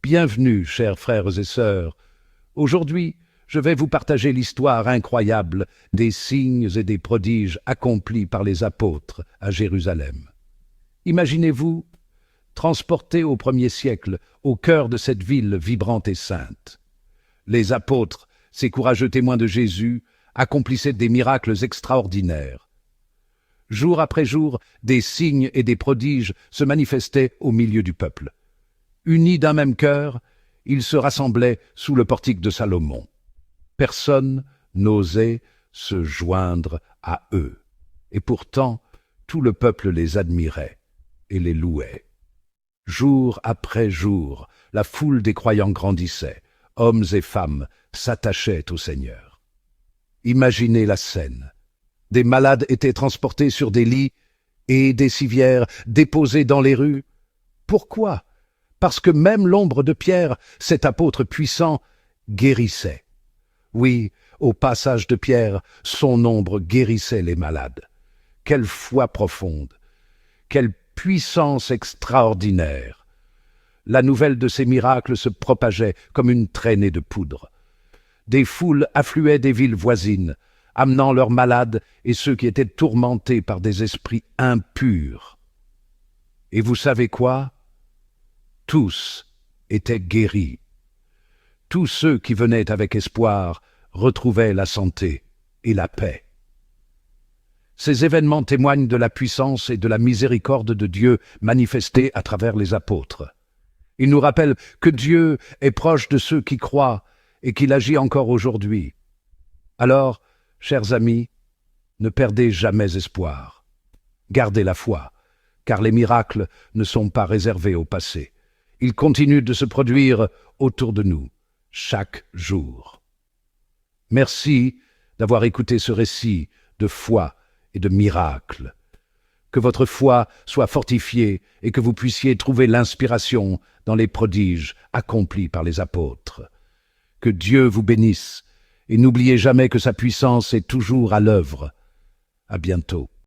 Bienvenue, chers frères et sœurs. Aujourd'hui, je vais vous partager l'histoire incroyable des signes et des prodiges accomplis par les apôtres à Jérusalem. Imaginez-vous, transportés au 1er siècle, au cœur de cette ville vibrante et sainte. Les apôtres, ces courageux témoins de Jésus, accomplissaient des miracles extraordinaires. Jour après jour, des signes et des prodiges se manifestaient au milieu du peuple. Unis d'un même cœur, ils se rassemblaient sous le portique de Salomon. Personne n'osait se joindre à eux. Et pourtant, tout le peuple les admirait et les louait. Jour après jour, la foule des croyants grandissait. Hommes et femmes s'attachaient au Seigneur. Imaginez la scène. Des malades étaient transportés sur des lits et des civières déposées dans les rues. Pourquoi? Parce que même l'ombre de Pierre, cet apôtre puissant, guérissait. Oui, au passage de Pierre, son ombre guérissait les malades. Quelle foi profonde! Quelle puissance extraordinaire! La nouvelle de ces miracles se propageait comme une traînée de poudre. Des foules affluaient des villes voisines, amenant leurs malades et ceux qui étaient tourmentés par des esprits impurs. Et vous savez quoi? Tous étaient guéris. Tous ceux qui venaient avec espoir retrouvaient la santé et la paix. Ces événements témoignent de la puissance et de la miséricorde de Dieu manifestée à travers les apôtres. Ils nous rappellent que Dieu est proche de ceux qui croient et qu'il agit encore aujourd'hui. Alors, chers amis, ne perdez jamais espoir. Gardez la foi, car les miracles ne sont pas réservés au passé. Ils continuent de se produire autour de nous, chaque jour. Merci d'avoir écouté ce récit de foi et de miracles. Que votre foi soit fortifiée et que vous puissiez trouver l'inspiration dans les prodiges accomplis par les apôtres. Que Dieu vous bénisse et n'oubliez jamais que sa puissance est toujours à l'œuvre. À bientôt.